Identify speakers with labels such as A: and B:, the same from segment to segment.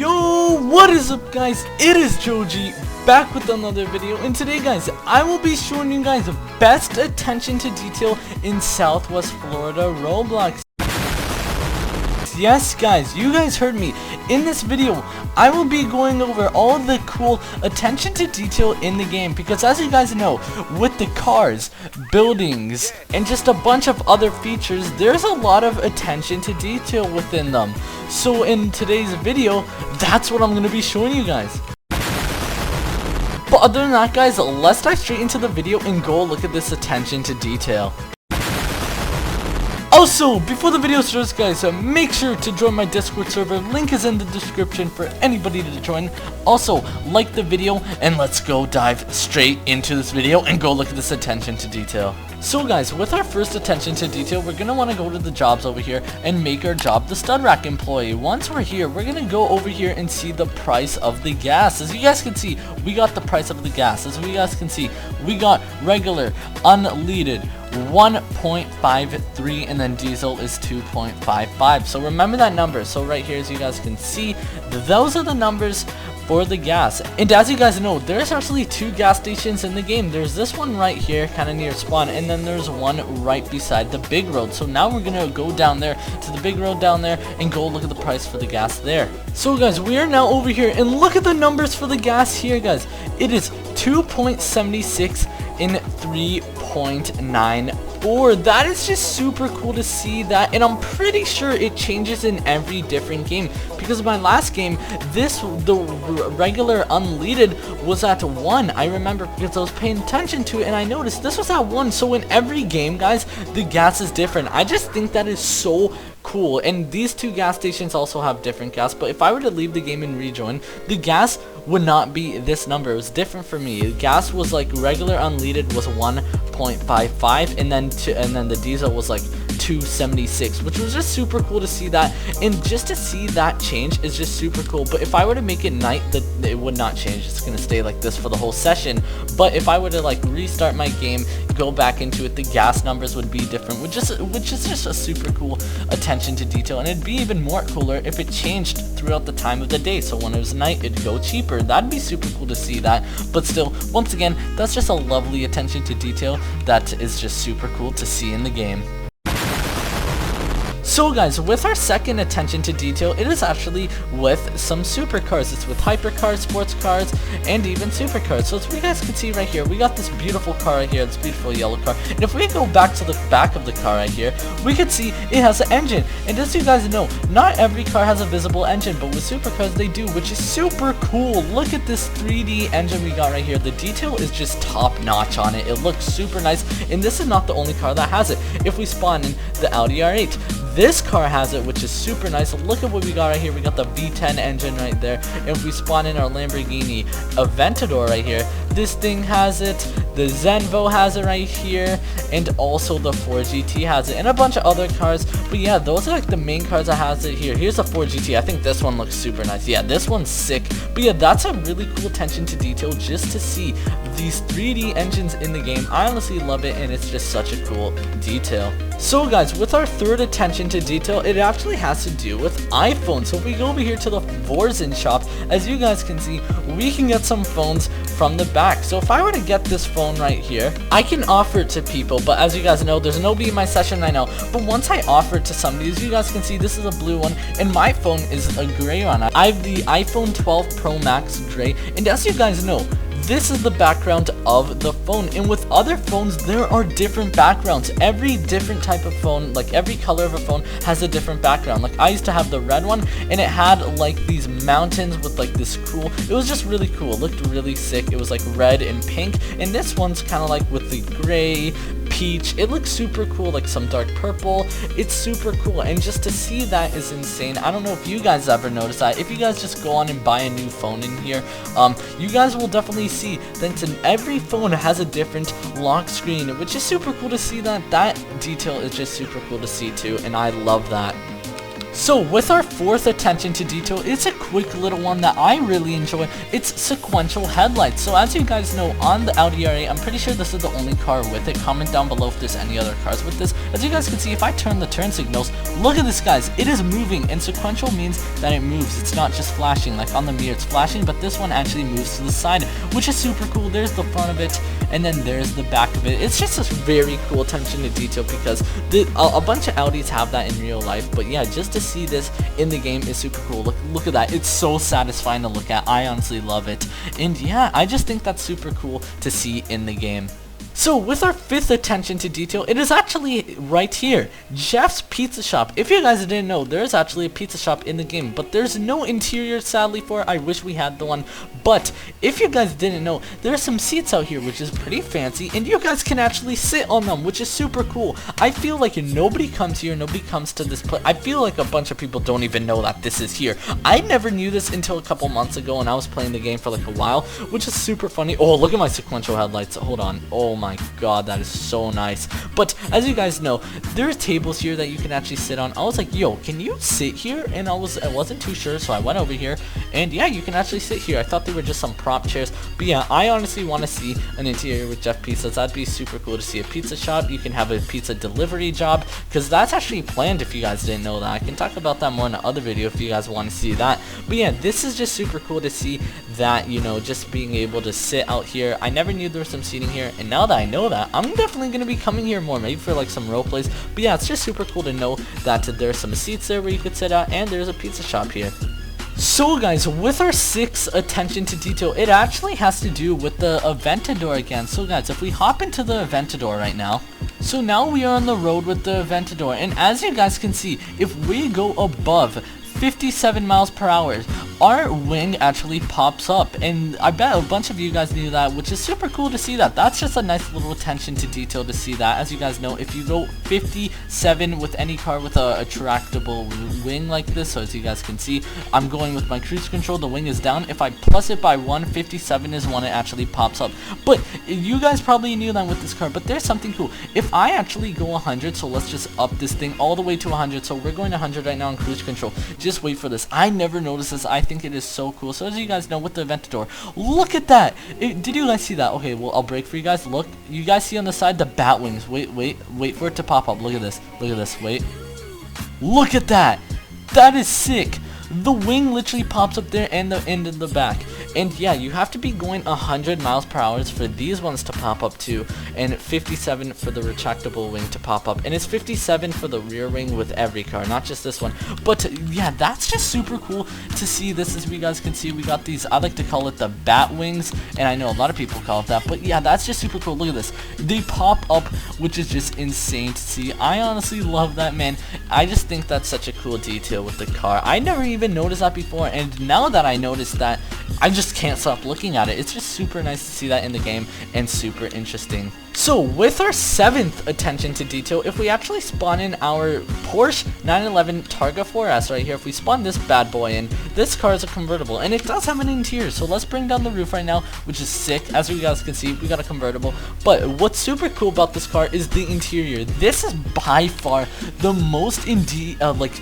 A: Yo, what is up guys? It is JoJewyd back with another video, and today guys I will be showing you guys the best attention to detail in Southwest Florida Roblox. Yes guys, you guys heard me. In this video I will be going over all the cool attention to detail in the game, because as you guys know, with the cars, buildings, and just a bunch of other features, there's a lot of attention to detail within them. So in today's video, that's what I'm going to be showing you guys. But other than that guys, let's dive straight into the video and go look at this attention to detail. Also, before the video starts guys, make sure to join my Discord server. Link is in the description for anybody to join. Also, like the video, and let's go dive straight into this video and go look at this attention to detail. So guys, with our first attention to detail, we're going to want to go to the jobs over here and make our job the stud rack employee. Once we're here, we're going to go over here and see the price of the gas. As you guys can see, we got the price of the gas. As you guys can see, we got regular, unleaded, 1.53, and then diesel is 2.55. So remember that number. So right here, as you guys can see, those are the numbers for the gas. And as you guys know, there's actually two gas stations in the game. There's this one right here, kind of near spawn, and then there's one right beside the big road. So now we're gonna go down there to the big road down there and go look at the price for the gas there. So guys, we are now over here, and look at the numbers for the gas here guys. It is 2.76 and 3.94. That is just super cool to see that, and I'm pretty sure it changes in every different game, because my last game, the regular unleaded was at 1. I remember because I was paying attention to it and I noticed this was at 1. So in every game guys, the gas is different. I just think that is so cool. And these two gas stations also have different gas, but if I were to leave the game and rejoin, the gas would not be this number. It was different for me. Gas was like regular unleaded was 1.55, and then the diesel was like 276, which was just super cool to see that. And just to see that change is just super cool. But if I were to make it night, it would not change. It's gonna stay like this for the whole session. But if I were to like restart my game, go back into it, the gas numbers would be different, which is just a super cool attention to detail. And it'd be even more cooler if it changed throughout the time of the day. So when it was night, it'd go cheaper. That'd be super cool to see that. But still, once again, that's just a lovely attention to detail that is just super cool to see in the game. So guys, with our second attention to detail, it is actually with some supercars. It's with hypercars, sports cars, and even supercars. So as you guys can see right here, we got this beautiful car right here, this beautiful yellow car. And if we go back to the back of the car right here, we can see it has an engine. And as you guys know, not every car has a visible engine, but with supercars they do, which is super cool. Look at this 3D engine we got right here. The detail is just top notch on it. It looks super nice, and this is not the only car that has it. If we spawn in the Audi R8, this car has it, which is super nice. Look at what we got right here. We got the V10 engine right there. And if we spawn in our Lamborghini Aventador right here, this thing has it. The Zenvo has it right here, and also the 4GT has it, and a bunch of other cars. But yeah, those are like the main cars that has it here. Here's a 4GT. I think this one looks super nice. Yeah, this one's sick. But yeah, that's a really cool attention to detail just to see these 3D engines in the game. I honestly love it, and it's just such a cool detail. So guys, with our third attention to detail, it actually has to do with iPhones. So if we go over here to the Vorzin shop, as you guys can see, we can get some phones from the back. So if I were to get this phone right here, I can offer it to people, but as you guys know, there's nobody in my session right now. But once I offer it to somebody, as you guys can see, this is a blue one, and my phone is a gray one. I have the iPhone 12 Pro Max gray, and as you guys know, this is the background of the phone. And with other phones, there are different backgrounds. Every different type of phone, like every color of a phone, has a different background. Like I used to have the red one, and it had like these mountains with like this cool, it was just really cool. It looked really sick. It was like red and pink, and this one's kind of like with the gray, peach. It looks super cool, like some dark purple. It's super cool, and just to see that is insane. I don't know if you guys ever noticed that. If you guys just go on and buy a new phone in here, you guys will definitely see that every phone has a different lock screen, which is super cool to see. That detail is just super cool to see too, and I love that. So with our fourth attention to detail, it's a quick little one that I really enjoy. It's sequential headlights. So as you guys know, on the Audi R8, I'm pretty sure this is the only car with it. Comment down below if there's any other cars with this. As you guys can see, if I turn the turn signals, look at this, guys. It is moving, and sequential means that it moves. It's not just flashing. Like on the mirror, it's flashing, but this one actually moves to the side, which is super cool. There's the front of it, and then there's the back of it. It's just a very cool attention to detail because a bunch of Audis have that in real life, but yeah, just to see this in the game is super cool. Look at that. It's so satisfying to look at. I honestly love it. And yeah, I just think that's super cool to see in the game. So with our fifth attention to detail, it is actually right here, Jeff's Pizza Shop. If you guys didn't know, there's actually a pizza shop in the game, but there's no interior sadly for it. I wish we had the one. But if you guys didn't know, there are some seats out here, which is pretty fancy, and you guys can actually sit on them, which is super cool. I feel like nobody comes here, nobody comes to this place. I feel like a bunch of people don't even know that this is here. I never knew this until a couple months ago, and I was playing the game for like a while, which is super funny. Oh, look at my sequential headlights. Hold on. Oh my god, that is so nice. But as you guys know, there are tables here that you can actually sit on. I was like, yo, can you sit here? And I wasn't too sure, so I went over here, and yeah, you can actually sit here. I thought they were just some prop chairs, but yeah, I honestly want to see an interior with Jeff Pizzas. That'd be super cool to see a pizza shop. You can have a pizza delivery job, because that's actually planned if you guys didn't know that. I can talk about that more in another video if you guys want to see that. But yeah, this is just super cool to see that, you know, just being able to sit out here. I never knew there was some seating here, and now that I know that, I'm definitely going to be coming here more, maybe for like some role plays. But yeah, it's just super cool to know that there's some seats there where you could sit at, and there's a pizza shop here. So guys, with our sixth attention to detail, it actually has to do with the Aventador again. So guys, if we hop into the Aventador right now, so now we are on the road with the Aventador, and as you guys can see, if we go above 57 miles per hour, our wing actually pops up, and I bet a bunch of you guys knew that, which is super cool to see that. That's just a nice little attention to detail to see that. As you guys know, if you go 57 with any car with a retractable wing like this, so as you guys can see, I'm going with my cruise control, the wing is down. If I plus it by 157 is when it actually pops up. But you guys probably knew that with this car, but there's something cool. If I actually go 100, so let's just up this thing all the way to 100, so we're going 100 right now on cruise control. Just wait for this. I never noticed this. I think it is so cool. So as you guys know, with the Aventador, look at that. Did you guys see that? Okay, well, I'll break for you guys. Look, you guys see on the side the bat wings. Wait for it to pop up. Look at this. Look at this. Wait. Look at that. That is sick. The wing literally pops up there and the end in the back. And yeah, you have to be going 100 miles per hour for these ones to pop up too, and 57 for the retractable wing to pop up, and it's 57 for the rear wing with every car, not just this one. But yeah, that's just super cool to see this. As you guys can see, we got these, I like to call it the bat wings, and I know a lot of people call it that, but yeah, that's just super cool. Look at this. They pop up, which is just insane to see. I honestly love that, man. I just think that's such a cool detail with the car. I never even noticed that before, and now that I noticed that, I just can't stop looking at it. It's just super nice to see that in the game and super interesting. So with our seventh attention to detail, if we actually spawn in our Porsche 911 Targa 4S right here, if we spawn this bad boy in, this car is a convertible, and it does have an interior. So let's bring down the roof right now, which is sick. As you guys can see, we got a convertible. But what's super cool about this car is the interior. This is by far the most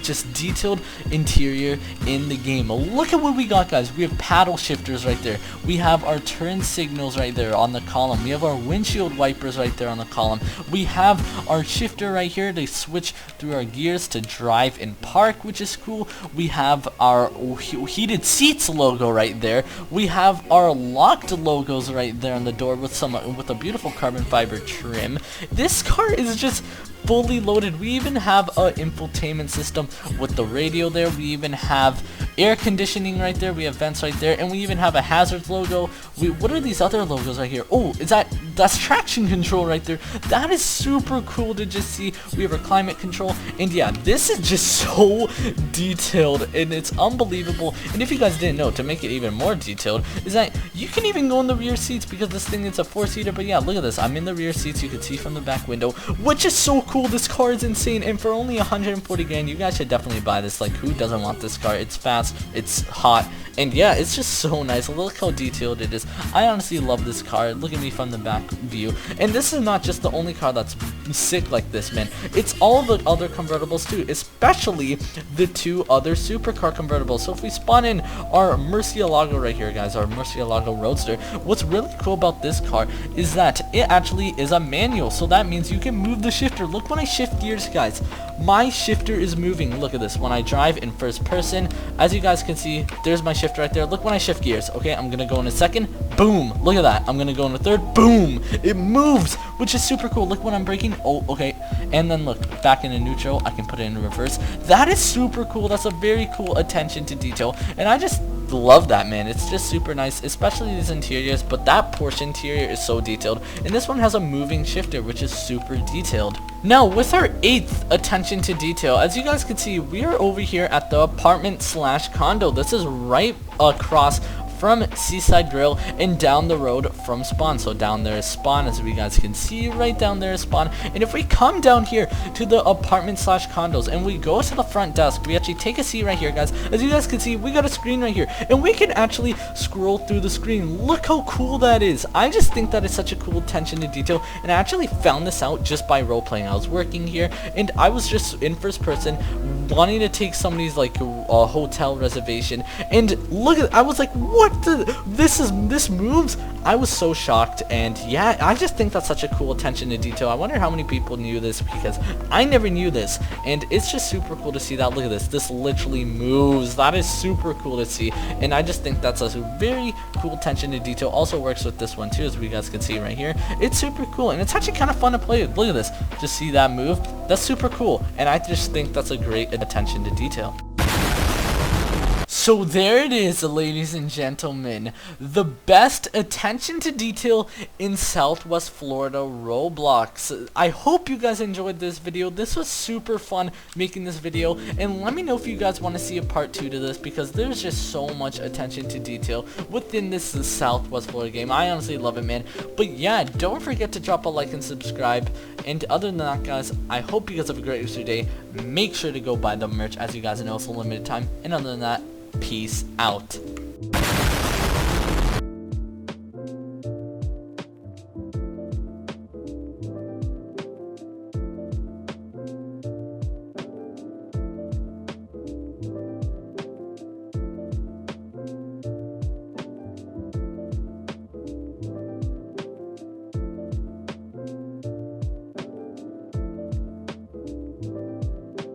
A: just detailed interior in the game. Look at what we got, guys. We have paddle shifters right there. We have our turn signals right there on the column. We have our windshield wipers right there on the column. We have our shifter right here to switch through our gears to drive and park, which is cool. We have our heated seats logo right there. We have our locked logos right there on the door with a beautiful carbon fiber trim. This car is just fully loaded. We even have an infotainment system with the radio there. We even have air conditioning right there. We have vents right there, and we even have a hazards logo. What are these other logos right here? Oh, that's traction control right there. That is super cool to just see. We have our climate control, and yeah, this is just so detailed, and it's unbelievable. And if you guys didn't know, to make it even more detailed, is that you can even go in the rear seats, because this thing is a 4-seater. But yeah, look at this. I'm in the rear seats. You can see from the back window, which is so cool. This car is insane, and for only 140 grand, you guys should definitely buy this. Like, who doesn't want this car? It's fast, it's hot, And yeah, it's just so nice. Look how detailed it is. I honestly love this car. Look at me from the back view. And this is not just the only car that's sick like this, man. It's all the other convertibles too, especially the 2 other supercar convertibles. So if we spawn in our Murcielago right here, guys, our Murcielago Roadster, what's really cool about this car is that it actually is a manual. So that means you can move the shifter. Look when I shift gears, guys. My shifter is moving. Look at this. When I drive in first person, as you guys can see, there's my shifter right there. Look when I shift gears. Okay, I'm gonna go in a second. Boom. Look at that. I'm gonna go in a third. Boom. It moves, which is super cool. Look when I'm braking. Oh, okay. And then look, back in a neutral, I can put it in reverse. That is super cool. That's a very cool attention to detail. And I just love that, man. It's just super nice, especially these interiors, but that Porsche interior is so detailed. And this one has a moving shifter, which is super detailed. Now, with our 8th attention to detail, as you guys can see, we are over here at the apartment slash condo. This is right across from Seaside Grill and down the road from Spawn. So down there is Spawn, as you guys can see, right down there is Spawn. And if we come down here to the apartment slash condos and we go to the front desk, we actually take a seat right here, guys. As you guys can see, we got a screen right here and we can actually scroll through the screen. Look how cool that is. I just think that is such a cool attention to detail, and I actually found this out just by role playing. I was working here and I was just in first person wanting to take somebody's like a hotel reservation, and look at, I was like, what the, this moves. I was so shocked. And yeah, I just think that's such a cool attention to detail. I wonder how many people knew this, because I never knew this, and it's just super cool to see that. Look at this literally moves. That is super cool to see, and I just think that's a very cool attention to detail. Also works with this one too, as you guys can see right here. It's super cool, and it's actually kind of fun to play with. Look at this, just see that move. That's super cool, and I just think that's a great attention to detail. So there it is, ladies and gentlemen, the best attention to detail in Southwest Florida Roblox. I hope you guys enjoyed this video. This was super fun making this video, and let me know if you guys want to see a part 2 to this, because there's just so much attention to detail within this Southwest Florida game. I honestly love it, man. But yeah, don't forget to drop a like and subscribe. And other than that, guys, I hope you guys have a great rest of your day. Make sure to go buy the merch, as you guys know it's a limited time. And other than that, peace out.